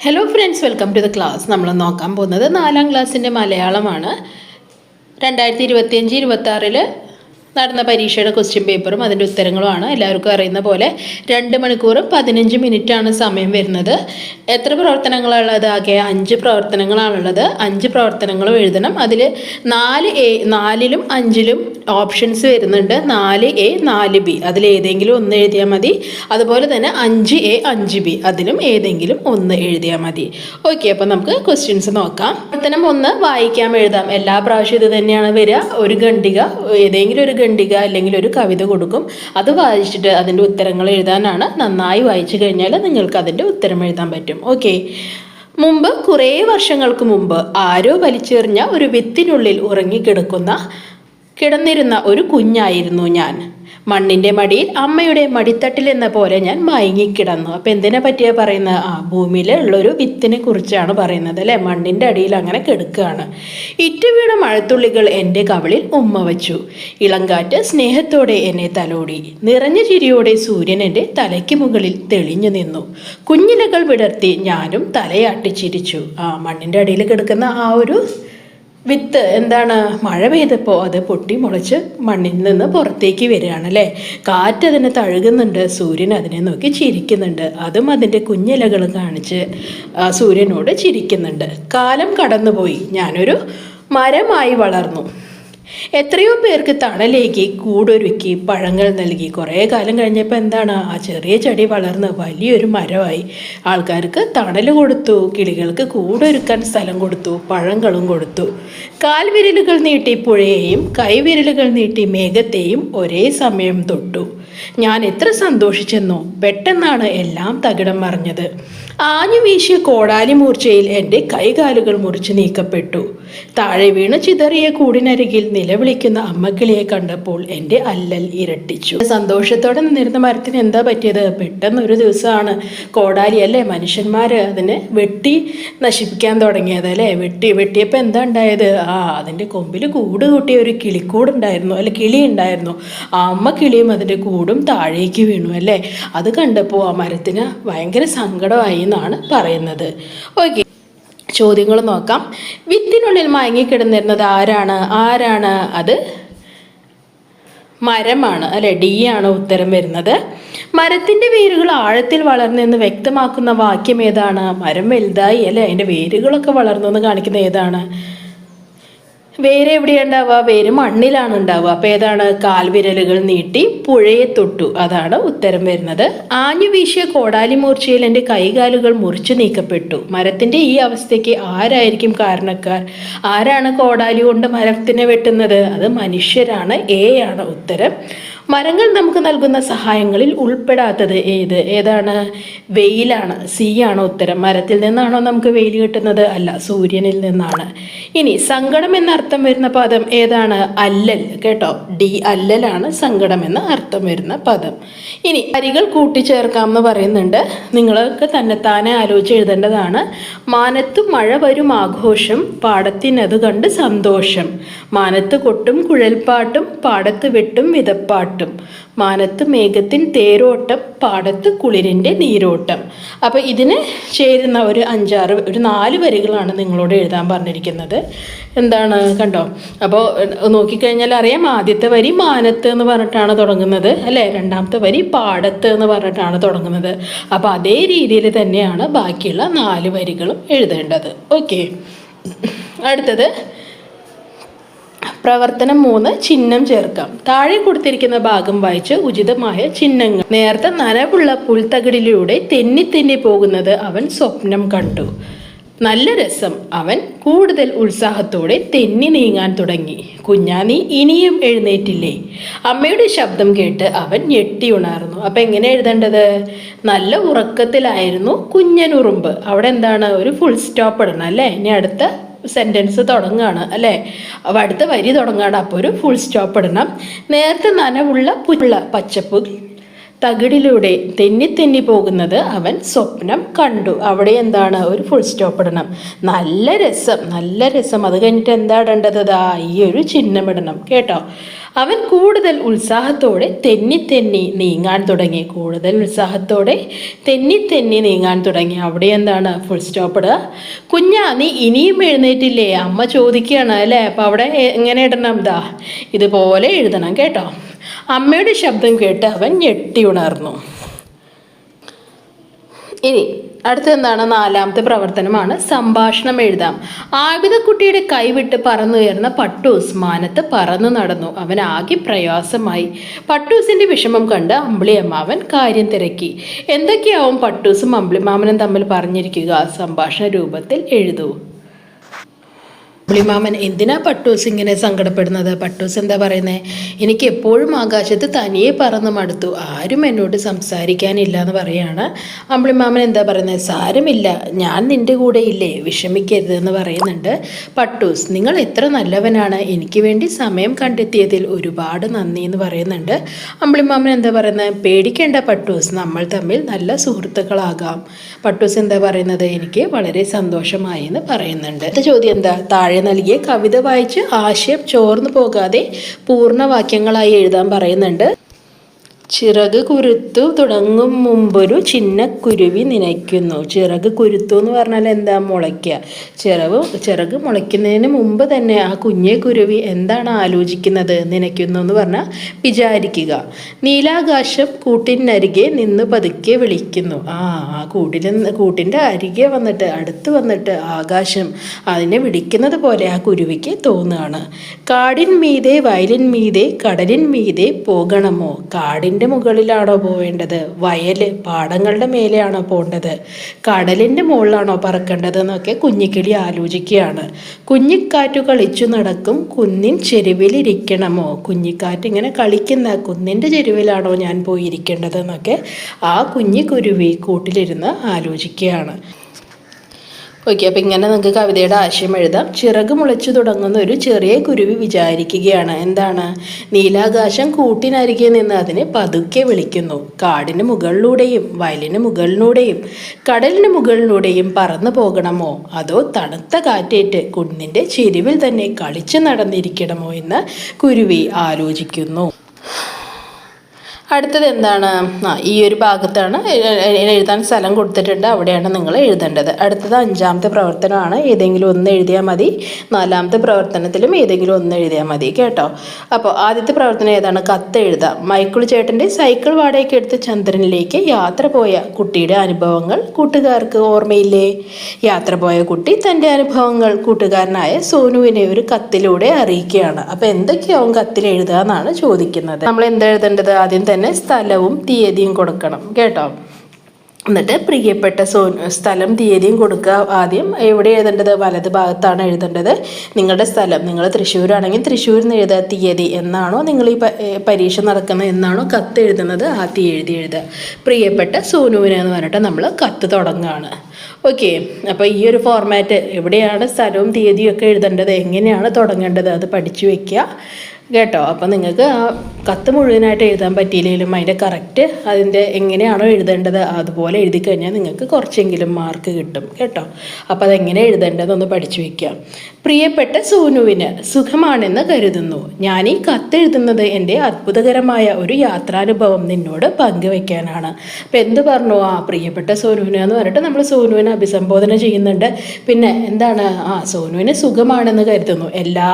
Hello friends, welcome to the class. നമ്മൾ നോക്കാൻ പോകുന്നത് 4ാം ക്ലാസ്സിൻ്റെ മലയാളമാണ്. 2025-26 നടന്ന പരീക്ഷയുടെ ക്വസ്റ്റ്യൻ പേപ്പറും അതിൻ്റെ ഉത്തരങ്ങളുമാണ്. എല്ലാവർക്കും അറിയുന്ന പോലെ 2 മണിക്കൂറും 15 മിനിറ്റാണ് സമയം വരുന്നത്. എത്ര പ്രവർത്തനങ്ങളുള്ളത്? ആകെ 5 പ്രവർത്തനങ്ങളാണുള്ളത്. 5 പ്രവർത്തനങ്ങളും എഴുതണം. അതിൽ 4ലും 5ലും ഓപ്ഷൻസ് വരുന്നുണ്ട്. 4A 4B അതിലേതെങ്കിലും ഒന്ന് എഴുതിയാൽ മതി. അതുപോലെ തന്നെ 5A 5B അതിലും ഏതെങ്കിലും ഒന്ന് എഴുതിയാൽ മതി. ഓക്കെ, അപ്പോൾ നമുക്ക് ക്വസ്റ്റ്യൻസ് നോക്കാം. പ്രവർത്തനം 1 വായിക്കാം, എഴുതാം. എല്ലാ പ്രാവശ്യം ഇത് തന്നെയാണ് വരിക. ഒരു ഖണ്ഡിക, ഏതെങ്കിലും ഒരു ഖണ്ഡിക അല്ലെങ്കിൽ ഒരു കവിത കൊടുക്കും. അത് വായിച്ചിട്ട് അതിൻ്റെ ഉത്തരങ്ങൾ എഴുതാനാണ്. നന്നായി വായിച്ചു കഴിഞ്ഞാൽ നിങ്ങൾക്ക് അതിൻ്റെ ഉത്തരം എഴുതാൻ പറ്റും. ഓക്കെ. മുമ്പ്, കുറേ വർഷങ്ങൾക്ക് മുമ്പ് ആരോ വലിച്ചെറിഞ്ഞ ഒരു വിത്തിനുള്ളിൽ കിടന്നിരുന്ന ഒരു കുഞ്ഞായിരുന്നു ഞാൻ. മണ്ണിൻ്റെ മടിയിൽ അമ്മയുടെ മടിത്തട്ടിൽ എന്ന പോലെ ഞാൻ മയങ്ങിക്കിടന്നു. അപ്പം എന്തിനെ പറ്റിയാ പറയുന്നത്? ഭൂമിയിലുള്ളൊരു വിത്തിനെ കുറിച്ചാണ് പറയുന്നത് അല്ലേ. മണ്ണിൻ്റെ അടിയിൽ അങ്ങനെ കിടക്കുകയാണ്. ഇറ്റുവീണ മഴത്തുള്ളികൾ എൻ്റെ കവിളിൽ ഉമ്മ വച്ചു. ഇളങ്കാറ്റ് സ്നേഹത്തോടെ എന്നെ തലോടി. നിറഞ്ഞ ചിരിയോടെ സൂര്യൻ എൻ്റെ തലയ്ക്ക് മുകളിൽ തെളിഞ്ഞു നിന്നു. കുഞ്ഞിലകൾ വിടർത്തി ഞാനും തലയാട്ടി ചിരിച്ചു. മണ്ണിൻ്റെ അടിയിൽ കിടക്കുന്ന ആ ഒരു വിത്ത് എന്താണ്? മഴ പെയ്തപ്പോൾ അത് പൊട്ടി മുളച്ച് മണ്ണിൽ നിന്ന് പുറത്തേക്ക് വരികയാണ് അല്ലേ. കാറ്റ് അതിനെ തഴുകുന്നുണ്ട്, സൂര്യൻ അതിനെ നോക്കി ചിരിക്കുന്നുണ്ട്. അതും അതിൻ്റെ കുഞ്ഞിലകൾ കാണിച്ച് സൂര്യനോട് ചിരിക്കുന്നുണ്ട്. കാലം കടന്നുപോയി. ഞാനൊരു മരമായി വളർന്നു. എത്രയോ പേർക്ക് തണലേക്കി, കൂടൊരുക്കി, പഴങ്ങൾ നൽകി. കുറേ കാലം കഴിഞ്ഞപ്പോൾ എന്താണ്? ആ ചെറിയ ചെടി വളർന്ന് വലിയൊരു മരമായി. ആൾക്കാർക്ക് തണൽ കൊടുത്തു, കിളികൾക്ക് കൂടൊരുക്കാൻ സ്ഥലം കൊടുത്തു, പഴങ്ങളും കൊടുത്തു. കാൽവിരലുകൾ നീട്ടി പുഴയെയും കൈവിരലുകൾ നീട്ടി മേഘത്തെയും ഒരേ സമയം തൊട്ടു. ഞാൻ എത്ര സന്തോഷിച്ചെന്നോ. പെട്ടെന്നാണ് എല്ലാം തകിടം മറിഞ്ഞത്. ആഞ്ഞു വീശിയ കോടാലി മൂർച്ചയിൽ എൻ്റെ കൈകാലുകൾ മുറിച്ച് നീക്കപ്പെട്ടു. താഴെ വീണ് ചിതറിയ കൂടിനരികിൽ നിലവിളിക്കുന്ന അമ്മക്കിളിയെ കണ്ടപ്പോൾ എൻ്റെ അല്ലൽ ഇരട്ടിച്ചു. സന്തോഷത്തോടെ നിന്നിരുന്ന മരത്തിന് എന്താ പറ്റിയത്? പെട്ടെന്ന് ഒരു ദിവസമാണ് കോടാലി അല്ലേ, മനുഷ്യന്മാർ അതിനെ വെട്ടി നശിപ്പിക്കാൻ തുടങ്ങിയത് അല്ലേ. വെട്ടിയപ്പോൾ എന്താ ഉണ്ടായത്? അതിൻ്റെ കൊമ്പിൽ കൂട് കൂട്ടിയ ഒരു കിളിക്കൂടുണ്ടായിരുന്നു, അല്ലെ കിളി ഉണ്ടായിരുന്നു. ആ അമ്മ കിളിയും അതിൻ്റെ കൂടും താഴേക്ക് വീണു അല്ലേ. അത് കണ്ടപ്പോൾ ആ മരത്തിന് ഭയങ്കര സങ്കടമായി എന്നാണ് പറയുന്നത്. ഓക്കെ, ചോദ്യങ്ങൾ നോക്കാം. വിത്തിനുള്ളിൽ മയങ്ങിക്കിടന്നിരുന്നത് ആരാണ്? അത് മരമാണ് അല്ലെ. ഡി ആണ് ഉത്തരം വരുന്നത്. മരത്തിൻ്റെ വേരുകൾ ആഴത്തിൽ വളർന്നെന്ന് വ്യക്തമാക്കുന്ന വാക്യം ഏതാണ്? മരം വലുതായി അല്ലെ, അതിൻ്റെ വേരുകളൊക്കെ വളർന്നു എന്ന് കാണിക്കുന്ന ഏതാണ്? വേര് എവിടെയാണ് ഉണ്ടാവുക? വേര് മണ്ണിലാണ് ഉണ്ടാവുക. അപ്പോൾ ഏതാണ്? കാൽവിരലുകൾ നീട്ടി പുഴയെ തൊട്ടു, അതാണ് ഉത്തരം വരുന്നത്. ആഞ്ഞു വീശിയ കോടാലി മൂർച്ചയിൽ എൻ്റെ കൈകാലുകൾ മുറിച്ചു നീക്കപ്പെട്ടു. മരത്തിൻ്റെ ഈ അവസ്ഥയ്ക്ക് ആരായിരിക്കും കാരണക്കാർ? ആരാണ് കോടാലി കൊണ്ട് മരത്തിനെ വെട്ടുന്നത്? അത് മനുഷ്യരാണ്. എ ആണ് ഉത്തരം. മരങ്ങൾ നമുക്ക് നൽകുന്ന സഹായങ്ങളിൽ ഉൾപ്പെടാത്തത് ഏതാണ്? വെയിലാണ്. സി ആണ് ഉത്തരം. മരത്തിൽ നിന്നാണോ നമുക്ക് വെയിൽ കിട്ടുന്നത്? അല്ല, സൂര്യനിൽ നിന്നാണ്. ഇനി സങ്കടം എന്ന അർത്ഥം വരുന്ന പദം ഏതാണ്? അല്ലൽ. കേട്ടോ, ഡി അല്ലലാണ് സങ്കടം എന്ന അർത്ഥം വരുന്ന പദം. ഇനി വരികൾ കൂട്ടിച്ചേർക്കാം എന്ന് പറയുന്നുണ്ട്. നിങ്ങൾക്ക് തന്നെത്താനെ ആലോചിച്ച് എഴുതേണ്ടതാണ്. മാനത്ത് മഴ വരും ആഘോഷം, പാടത്തിനത് കണ്ട് സന്തോഷം. മാനത്ത് കൊട്ടും കുഴൽപ്പാട്ടും, പാടത്ത് വെട്ടും വിതപ്പാട്ടും. മാനത്ത് മേഘത്തിൻ തേരോട്ടം, പാടത്ത് കുളിരിൻ്റെ നീരോട്ടം. അപ്പോൾ ഇതിന് ചേരുന്ന ഒരു 4 വരികളാണ് നിങ്ങളോട് എഴുതാൻ പറഞ്ഞിരിക്കുന്നത്. എന്താണ് കണ്ടോ? അപ്പോൾ നോക്കിക്കഴിഞ്ഞാൽ അറിയാം. ആദ്യത്തെ വരി മാനത്ത് എന്ന് പറഞ്ഞിട്ടാണ് തുടങ്ങുന്നത് അല്ലേ. രണ്ടാമത്തെ വരി പാടത്ത് എന്ന് പറഞ്ഞിട്ടാണ് തുടങ്ങുന്നത്. അപ്പോൾ അതേ രീതിയിൽ തന്നെയാണ് ബാക്കിയുള്ള 4 വരികളും എഴുതേണ്ടത്. ഓക്കെ, അടുത്തത് പ്രവർത്തനം 3, ചിഹ്നം ചേർക്കാം. താഴെ കൊടുത്തിരിക്കുന്ന ഭാഗം വായിച്ച് ഉചിതമായ ചിഹ്നങ്ങൾ. നേരത്തെ നനവുള്ള പുൽത്തകിടിലൂടെ തെന്നി പോകുന്നത് അവൻ സ്വപ്നം കണ്ടു. നല്ല രസം. അവൻ കൂടുതൽ ഉത്സാഹത്തോടെ തെന്നി നീങ്ങാൻ തുടങ്ങി. കുഞ്ഞാ, നീ ഇനിയും എഴുന്നേറ്റില്ലേ? അമ്മയുടെ ശബ്ദം കേട്ട് അവൻ ഞെട്ടി ഉണർന്നു. അപ്പം എങ്ങനെ എഴുതേണ്ടത്? നല്ല ഉറക്കത്തിലായിരുന്നു കുഞ്ഞനുറുമ്പ്. അവിടെ എന്താണ്? ഒരു ഫുൾ സ്റ്റോപ്പ് ഇടണം അല്ലേ. ഇനി അടുത്ത സെൻറ്റൻസ് തുടങ്ങുകയാണ് അല്ലേ. അപ്പോൾ അടുത്ത വരി തുടങ്ങുകയാണ്. അപ്പോൾ ഒരു ഫുൾ സ്റ്റോപ്പ് ഇടണം. നേരത്തെ നനവുള്ള പച്ചപ്പ് തകിടിലൂടെ തെന്നി തെന്നി പോകുന്നത് അവൻ സ്വപ്നം കണ്ടു. അവിടെ എന്താണ് ഒരു ഫുൾ സ്റ്റോപ്പ് ഇടണം. നല്ല രസം, നല്ല രസം. അത് കഴിഞ്ഞിട്ട് എന്താ ഇടേണ്ടത്? ഈ ഒരു ചിഹ്നം ഇടണം കേട്ടോ. അവൻ കൂടുതൽ ഉത്സാഹത്തോടെ തെന്നി തെന്നി നീങ്ങാൻ തുടങ്ങി. കൂടുതൽ ഉത്സാഹത്തോടെ തെന്നി തെന്നി നീങ്ങാൻ തുടങ്ങി. അവിടെ എന്താണ് ഫുൾ സ്റ്റോപ്പ് ഇടുക. കുഞ്ഞാ, നീ ഇനിയും എഴുന്നേറ്റില്ലേ? അമ്മ ചോദിക്കുകയാണ് അല്ലേ. അപ്പം അവിടെ എങ്ങനെ ഇടണം? ഇതുപോലെ എഴുതണം കേട്ടോ. അമ്മയുടെ ശബ്ദം കേട്ട് അവൻ ഞെട്ടി ഉണർന്നു. ഇനി അടുത്തെന്താണ്? നാലാമത്തെ പ്രവർത്തനമാണ് സംഭാഷണം എഴുതാം. ആബിദക്കുട്ടിയുടെ കൈവിട്ട് പറന്നുയർന്ന പട്ടൂസ് മാനത്ത് പറന്നു നടന്നു. അവൻ ആകെ പ്രയാസമായി. പട്ടൂസിന്റെ വിഷമം കണ്ട് അമ്പിളിയമ്മാവൻ കാര്യം തിരക്കി. എന്തൊക്കെയാവും പട്ടൂസും അമ്പിളിമാമനും തമ്മിൽ പറഞ്ഞിരിക്കുക? സംഭാഷണ രൂപത്തിൽ എഴുതൂ. അമ്പിളിമാമൻ, എന്തിനാ പട്ടൂസ് ഇങ്ങനെ സങ്കടപ്പെടുന്നത്? പട്ടൂസ് എന്താ പറയുന്നത്? എനിക്ക് എപ്പോഴും ആകാശത്ത് തനിയെ പറന്ന് മടുത്തു, ആരും എന്നോട് സംസാരിക്കാനില്ല എന്ന് പറയാണ്. അമ്പിളിമാമൻ എന്താ പറയുന്നത്? സാരമില്ല, ഞാൻ നിൻ്റെ കൂടെ ഇല്ലേ, വിഷമിക്കരുത് എന്ന് പറയുന്നുണ്ട്. പട്ടൂസ്, നിങ്ങൾ എത്ര നല്ലവനാണ്, എനിക്ക് വേണ്ടി സമയം കണ്ടെത്തിയതിൽ ഒരുപാട് നന്ദി എന്ന് പറയുന്നുണ്ട്. അമ്പിളിമാമൻ എന്താ പറയുന്നത്? പേടിക്കേണ്ട പട്ടൂസ്, നമ്മൾ തമ്മിൽ നല്ല സുഹൃത്തുക്കളാകാം. പട്ടൂസ് എന്താ പറയുന്നത്? എനിക്ക് വളരെ സന്തോഷമായി എന്ന് പറയുന്നുണ്ട്. അടുത്ത ചോദ്യം എന്താ? താഴെ നൽകിയ കവിത വായിച്ച് ആശയം ചോർന്നു പോകാതെ പൂർണ്ണവാക്യങ്ങളായി എഴുതാൻ പറയുന്നുണ്ട്. ചിറക് കുരുത്തു തുടങ്ങും മുമ്പൊരു ചിന്നക്കുരുവി നനയ്ക്കുന്നു. ചിറക് കുരുത്തു എന്ന് പറഞ്ഞാൽ എന്താ? മുളയ്ക്കുക. ചിറക് മുളയ്ക്കുന്നതിന് മുമ്പ് തന്നെ ആ കുഞ്ഞെ കുരുവി എന്താണ് ആലോചിക്കുന്നത്? നനയ്ക്കുന്നു എന്ന് പറഞ്ഞാൽ വിചാരിക്കുക. നീലാകാശം കൂട്ടിനരികെ നിന്ന് പതുക്കെ വിളിക്കുന്നു. ആ കൂട്ടിൻ്റെ അരികെ വന്നിട്ട്, അടുത്ത് വന്നിട്ട് ആകാശം അതിനെ വിളിക്കുന്നത് പോലെ ആ കുരുവിക്ക് തോന്നുകയാണ്. കാടിൻ മീതെ വയലിൻ മീതെ കടലിൻ മീതെ പോകണമോ? കാടിൻ്റെ മുകളിലാണോ പോവേണ്ടത്? പാടങ്ങളുടെ മേലെയാണോ പോകേണ്ടത്? കടലിൻ്റെ മുകളിലാണോ പറക്കേണ്ടത് എന്നൊക്കെ കുഞ്ഞിക്കിളി ആലോചിക്കുകയാണ്. കുഞ്ഞിക്കാറ്റു കളിച്ചു നടക്കും കുന്നിൻ ചെരുവിലിരിക്കണമോ? കുഞ്ഞിക്കാറ്റ് ഇങ്ങനെ കളിക്കുന്ന കുന്നിൻ്റെ ചെരുവിലാണോ ഞാൻ പോയിരിക്കേണ്ടത് എന്നൊക്കെ ആ കുഞ്ഞിക്കുരുവി കൂട്ടിലിരുന്ന് ആലോചിക്കുകയാണ്. ഓക്കെ, അപ്പോൾ ഇങ്ങനെ നിങ്ങൾക്ക് കവിതയുടെ ആശയം എഴുതാം. ചിറക് മുളച്ചു തുടങ്ങുന്ന ഒരു ചെറിയ കുരുവി വിചാരിക്കുകയാണ്. എന്താണ്? നീലാകാശം കൂട്ടിനരികെ നിന്ന് അതിനെ പതുക്കെ വിളിക്കുന്നു. കാടിന് മുകളിലൂടെയും വയലിന് മുകളിലൂടെയും കടലിന് മുകളിലൂടെയും പറന്നു പോകണമോ, അതോ തണുത്ത കാറ്റേറ്റ് കുന്നിൻ്റെ ചെരുവിൽ തന്നെ കളിച്ചു നടന്നിരിക്കണമോ എന്ന് കുരുവി ആലോചിക്കുന്നു. അടുത്തത് എന്താണ്? ഈ ഒരു ഭാഗത്താണ് എഴുതാൻ സ്ഥലം കൊടുത്തിട്ടുണ്ട്, അവിടെയാണ് നിങ്ങൾ എഴുതേണ്ടത്. അടുത്തത് അഞ്ചാമത്തെ പ്രവർത്തനമാണ്. ഏതെങ്കിലും ഒന്ന് എഴുതിയാൽ മതി. നാലാമത്തെ പ്രവർത്തനത്തിലും ഏതെങ്കിലും ഒന്ന് എഴുതിയാൽ മതി കേട്ടോ. അപ്പോൾ ആദ്യത്തെ പ്രവർത്തനം ഏതാണ്? കത്ത് എഴുതാം. മൈക്കിൾ ചേട്ടൻ്റെ സൈക്കിൾ വാടകയ്ക്ക് എടുത്ത് ചന്ദ്രനിലേക്ക് യാത്ര പോയ കുട്ടിയുടെ അനുഭവങ്ങൾ കൂട്ടുകാർക്ക് ഓർമ്മയില്ലേ? യാത്ര പോയ കുട്ടി തൻ്റെ അനുഭവങ്ങൾ കൂട്ടുകാരനായ സോനുവിനെ ഒരു കത്തിലൂടെ അറിയിക്കുകയാണ്. അപ്പോൾ എന്തൊക്കെയാവും കത്തിൽ എഴുതുക എന്നാണ് ചോദിക്കുന്നത്. നമ്മൾ എന്താ എഴുതേണ്ടത്? ആദ്യം തന്നെ സ്ഥലവും തീയതിയും കൊടുക്കണം കേട്ടോ. എന്നിട്ട് പ്രിയപ്പെട്ട സ്ഥലം തീയതിയും കൊടുക്കുക. ആദ്യം എവിടെ എഴുതേണ്ടത്? വലത് ഭാഗത്താണ് എഴുതേണ്ടത്. നിങ്ങളുടെ സ്ഥലം, നിങ്ങൾ തൃശ്ശൂരാണെങ്കിൽ തൃശ്ശൂരിൽ നിന്ന് എഴുതുക. തീയതി എന്നാണോ നിങ്ങൾ ഈ പരീക്ഷ നടക്കുന്നത്, എന്നാണോ കത്ത് എഴുതുന്നത്, ആ തീയതി എഴുതുക. പ്രിയപ്പെട്ട സോനുവിന് എന്ന് പറഞ്ഞിട്ട് നമ്മൾ കത്ത് തുടങ്ങുകയാണ്. ഓക്കെ, അപ്പോൾ ഈ ഒരു ഫോർമാറ്റ്, എവിടെയാണ് സ്ഥലവും തീയതിയും ഒക്കെ എഴുതേണ്ടത്, എങ്ങനെയാണ് തുടങ്ങേണ്ടത്, അത് പഠിച്ചു വയ്ക്കുക കേട്ടോ. അപ്പം നിങ്ങൾക്ക് ആ കത്ത് മുഴുവനായിട്ട് എഴുതാൻ പറ്റിയില്ലെങ്കിലും അതിൻ്റെ കറക്റ്റ് അതിൻ്റെ എങ്ങനെയാണോ എഴുതേണ്ടത് അതുപോലെ എഴുതി കഴിഞ്ഞാൽ നിങ്ങൾക്ക് കുറച്ചെങ്കിലും മാർക്ക് കിട്ടും കേട്ടോ. അപ്പോൾ അതെങ്ങനെ എഴുതേണ്ടതെന്നൊന്ന് പഠിച്ചു വയ്ക്കാം. പ്രിയപ്പെട്ട സോനുവിന് സുഖമാണെന്ന് കരുതുന്നു. ഞാൻ ഈ കത്ത് എഴുതുന്നത് എൻ്റെ അത്ഭുതകരമായ ഒരു യാത്രാനുഭവം നിന്നോട് പങ്കുവയ്ക്കാനാണ്. അപ്പോൾ എന്ത് പറഞ്ഞു? പ്രിയപ്പെട്ട സോനുവിന് എന്ന് പറഞ്ഞിട്ട് നമ്മൾ സോനുവിനെ അഭിസംബോധന ചെയ്യുന്നുണ്ട്. പിന്നെ എന്താണ്? സോനുവിന് സുഖമാണെന്ന് കരുതുന്നു. എല്ലാ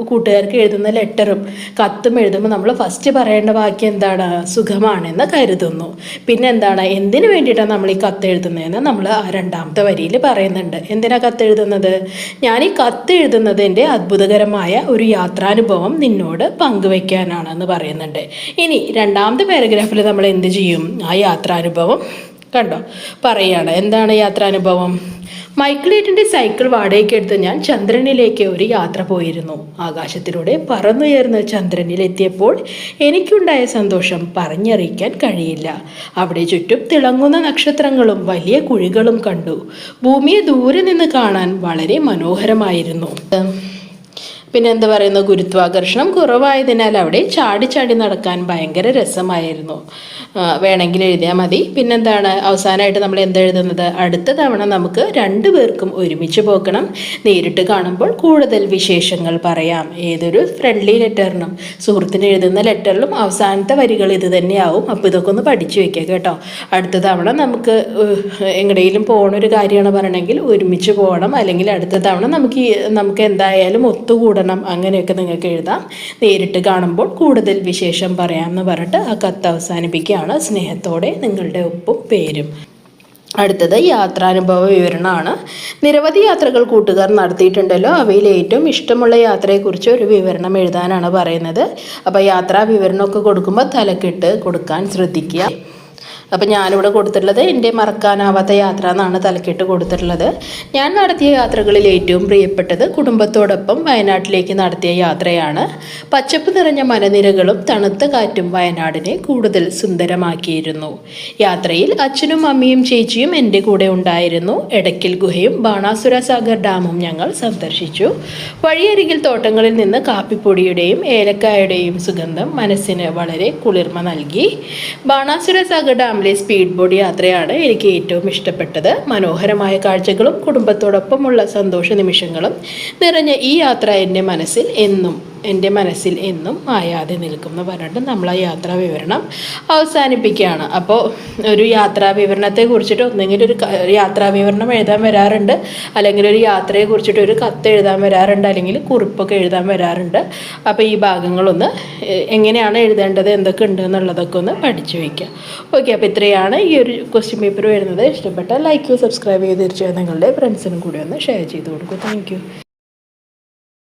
കൂട്ടുകാർക്ക് എഴുതുന്ന ലെറ്ററും കത്തും എഴുതുമ്പോൾ നമ്മൾ ഫസ്റ്റ് പറയേണ്ട വാക്യം എന്താണ്? സുഖമാണെന്ന് കരുതുന്നു. പിന്നെ എന്താണ്? എന്തിനു വേണ്ടിയിട്ടാണ് നമ്മൾ ഈ കത്ത് എഴുതുന്നതെന്ന് നമ്മൾ ആ രണ്ടാമത്തെ വരിയിൽ പറയുന്നുണ്ട്. എന്തിനാണ് കത്ത് എഴുതുന്നത്? ഞാൻ ഈ കത്ത് എഴുതുന്നത് എൻ്റെ അത്ഭുതകരമായ ഒരു യാത്രാനുഭവം നിന്നോട് പങ്കുവയ്ക്കാനാണെന്ന് പറയുന്നുണ്ട്. ഇനി രണ്ടാമത്തെ പാരഗ്രാഫിൽ നമ്മൾ എന്ത് ചെയ്യും? ആ യാത്രാനുഭവം കണ്ടോ പറയുകയാണ്. എന്താണ് യാത്രാനുഭവം? മൈക്കിളേറ്റിൻ്റെ സൈക്കിൾ വാടകയ്ക്കെടുത്ത് ഞാൻ ചന്ദ്രനിലേക്ക് ഒരു യാത്ര പോയിരുന്നു. ആകാശത്തിലൂടെ പറന്നുയർന്ന് ചന്ദ്രനിലെത്തിയപ്പോൾ എനിക്കുണ്ടായ സന്തോഷം പറഞ്ഞറിയിക്കാൻ കഴിയില്ല. അവിടെ ചുറ്റും തിളങ്ങുന്ന നക്ഷത്രങ്ങളും വലിയ കുഴികളും കണ്ടു. ഭൂമിയെ ദൂരെ നിന്ന് കാണാൻ വളരെ മനോഹരമായിരുന്നു. പിന്നെ എന്താ പറയുന്നത്? ഗുരുത്വാകർഷണം കുറവായതിനാൽ അവിടെ ചാടി ചാടി നടക്കാൻ ഭയങ്കര രസമായിരുന്നു. വേണമെങ്കിൽ എഴുതിയാൽ മതി. പിന്നെന്താണ് അവസാനമായിട്ട് നമ്മൾ എന്തെഴുതുന്നത്, അടുത്ത തവണ നമുക്ക് 2 പേർക്കും ഒരുമിച്ച് പോകണം, നേരിട്ട് കാണുമ്പോൾ കൂടുതൽ വിശേഷങ്ങൾ പറയാം. ഏതൊരു ഫ്രണ്ട്ലി ലെറ്ററിനും സുഹൃത്തിന് എഴുതുന്ന ലെറ്ററിലും അവസാനത്തെ വരികൾ ഇത് തന്നെയാവും. അപ്പോൾ ഇതൊക്കെ ഒന്ന് പഠിച്ചു വയ്ക്കുക കേട്ടോ. അടുത്ത തവണ നമുക്ക് എങ്ങടെയെങ്കിലും പോകണൊരു കാര്യമാണ് പറയണമെങ്കിൽ ഒരുമിച്ച് പോകണം, അല്ലെങ്കിൽ അടുത്ത തവണ നമുക്ക് എന്തായാലും ഒത്തുകൂടണം, അങ്ങനെയൊക്കെ നിങ്ങൾക്ക് എഴുതാം. നേരിട്ട് കാണുമ്പോൾ കൂടുതൽ വിശേഷം പറയാമെന്ന് പറഞ്ഞിട്ട് ആ കത്ത് അവസാനിപ്പിക്കുകയാണ്. സ്നേഹത്തോടെ നിങ്ങളുടെ ഒപ്പും പേരും. അടുത്തത് യാത്രാനുഭവ വിവരണമാണ്. നിരവധി യാത്രകൾ കൂട്ടുകാർ നടത്തിയിട്ടുണ്ടല്ലോ, അവയിൽ ഏറ്റവും ഇഷ്ടമുള്ള യാത്രയെക്കുറിച്ച് ഒരു വിവരണം എഴുതാനാണ് പറയുന്നത്. അപ്പോൾ യാത്രാ വിവരണമൊക്കെ കൊടുക്കുമ്പോൾ തലക്കെട്ട് കൊടുക്കാൻ ശ്രദ്ധിക്കുക. അപ്പം ഞാനിവിടെ കൊടുത്തിട്ടുള്ളത് എൻ്റെ മറക്കാനാവാത്ത യാത്ര എന്നാണ് തലക്കെട്ട് കൊടുത്തിട്ടുള്ളത്. ഞാൻ നടത്തിയ യാത്രകളിൽ ഏറ്റവും പ്രിയപ്പെട്ടത് കുടുംബത്തോടൊപ്പം വയനാട്ടിലേക്ക് നടത്തിയ യാത്രയാണ്. പച്ചപ്പ് നിറഞ്ഞ മലനിരകളും തണുത്ത കാറ്റും വയനാടിനെ കൂടുതൽ സുന്ദരമാക്കിയിരുന്നു. യാത്രയിൽ അച്ഛനും അമ്മയും ചേച്ചിയും എൻ്റെ കൂടെ ഉണ്ടായിരുന്നു. എടയ്ക്കൽ ഗുഹയും ബാണാസുര സാഗർ ഡാമും ഞങ്ങൾ സന്ദർശിച്ചു. വഴിയരികിൽ തോട്ടങ്ങളിൽ നിന്ന് കാപ്പിപ്പൊടിയുടെയും ഏലക്കായുടെയും സുഗന്ധം മനസ്സിന് വളരെ കുളിർമ നൽകി. Banasura Sagar dam speed boat യാത്രയാണ് എനിക്ക് ഏറ്റവും ഇഷ്ടപ്പെട്ടത്. മനോഹരമായ കാഴ്ചകളും കുടുംബത്തോടൊപ്പമുള്ള സന്തോഷ നിമിഷങ്ങളും നിറഞ്ഞ ഈ യാത്ര എൻ്റെ മനസ്സിൽ എന്നും മായാതെ നിൽക്കും എന്ന് പറഞ്ഞിട്ട് നമ്മൾ ആ യാത്രാ വിവരണം അവസാനിപ്പിക്കുകയാണ്. അപ്പോൾ ഒരു യാത്രാ വിവരണത്തെ കുറിച്ചിട്ട് ഒന്നെങ്കിലും ഒരു യാത്രാ വിവരണം എഴുതാൻ വരാറുണ്ട്, അല്ലെങ്കിൽ ഒരു യാത്രയെ കുറിച്ചിട്ട് ഒരു കത്ത് എഴുതാൻ വരാറുണ്ട്, അല്ലെങ്കിൽ കുറിപ്പൊക്കെ എഴുതാൻ വരാറുണ്ട്. അപ്പോൾ ഈ ഭാഗങ്ങളൊന്ന് എങ്ങനെയാണ് എഴുതേണ്ടത്, എന്തൊക്കെ ഉണ്ട് എന്നുള്ളതൊക്കെ ഒന്ന് പഠിച്ചു വയ്ക്കുക. ഓക്കെ, അപ്പോൾ ഇത്രയാണ് ഈ ഒരു ക്വസ്റ്റ്യൻ പേപ്പർ വരുന്നത്. ഇഷ്ടപ്പെട്ടാൽ ലൈക്ക് സബ്സ്ക്രൈബ് ചെയ്ത് തീർച്ചയായും നിങ്ങളുടെ ഫ്രണ്ട്സിനും കൂടി ഒന്ന് ഷെയർ ചെയ്ത് കൊടുക്കും. താങ്ക്